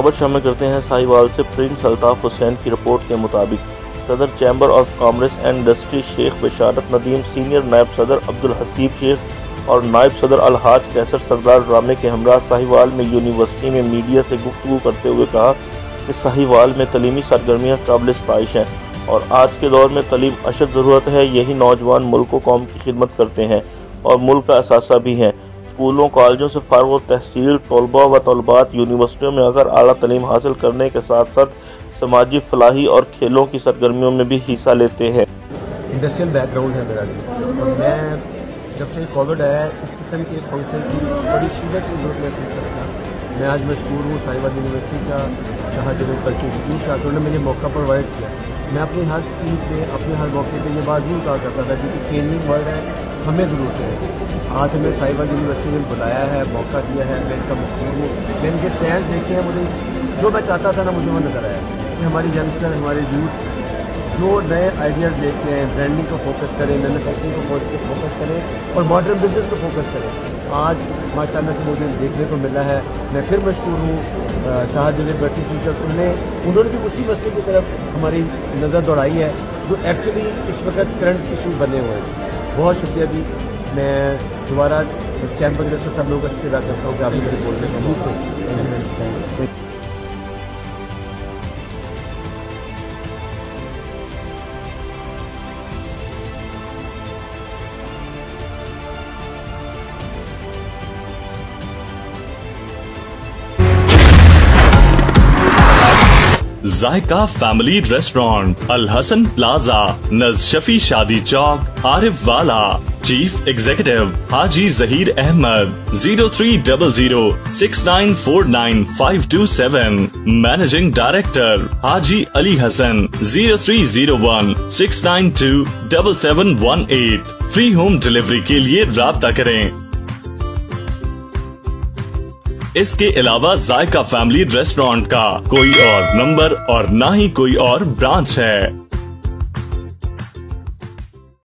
खबर शामिल करते हैं साहिवाल से। प्रिंस अल्ताफ हुसैन की रिपोर्ट के मुताबिक सदर chamber of commerce and industry Sheikh Basharat Nadeem, senior नायब सदर अब्दुल हसीब शेख और नायब सदर अलहाज कैसर सरदार ड्रामे के हमरा साहिवाल में यूनिवर्सिटी में मीडिया से गुफ्तगू करते हुए कहा कि साहिवाल में तलीमी सरगर्मियाँ काबिल सताइश हैं और आज के दौर में तलीम अशद ज़रूरत है। यही नौजवान मुल्क व कौम की खिदमत करते हैं और मुल्क का असासा भी हैं। स्कूलों कॉलेजों से फारुग तहसील तलबा व तलबात यूनिवर्सिटियों में अगर आला तलीम हासिल करने के साथ साथ समाजी फलाही और खेलों की सरगर्मियों में भी हिस्सा लेते हैं। इंडस्ट्रियल बैकग्राउंड है मेरा और मैं जब से कोविड आया इस किस्म के फंक्शन की बड़ी शिद्दत से जरूरत महसूस करता हूँ। मैं आज मशहूर हूँ साहिवाल यूनिवर्सिटी का शाहजहां कल्चर इंस्टीट्यूट का, उन्होंने मुझे मौका प्रोवाइड किया। मैं अपनी हर चीज़ पे अपने हर मौके पे ये बात जरूर कहा करता था क्योंकि चेंजिंग वर्ल्ड है, हमें ज़रूरत है। आज हमें साहिवाल यूनिवर्सिटी ने बुलाया है, मौका दिया है, मैं इनका मशहूर हूँ। मैं इनके स्टैंड देखे हैं, मुझे जो मैं चाहता था ना मुझे वो नज़र आया कि हमारी यंगस्टर हमारे यूथ जो नए आइडियाज़ लेके हैं, ब्रांडिंग को फोकस करें, मैन्युफैक्चरिंग को फोकस करें और मॉडर्न बिजनेस को फोकस करें। आज माशाल्लाह से मुझे देखने को मिला है। मैं फिर मशहूर हूँ शाहजहां भट्टी सीकर, उन्होंने भी उसी मसले की तरफ हमारी नज़र दौड़ाई है जो एक्चुअली इस वक्त करंट इशू बने हुए हैं। बहुत शुक्रिया जी। मैं दोबारा चैम्बर के सब लोगों का शुक्रिया करता हूँ कि आपने मेरे बोलने का मौका। Zaika family restaurant, Al Hasan plaza, नजशफी Shadi Chowk, Arifwala. Chief executive Haji Zaheer Ahmed. 030069495527। Managing director Haji Ali Hasan. 030169277718। Free home delivery के लिए राब्ता करें। इसके अलावा जायका फैमिली रेस्टोरेंट का कोई और नंबर और ना ही कोई और ब्रांच है।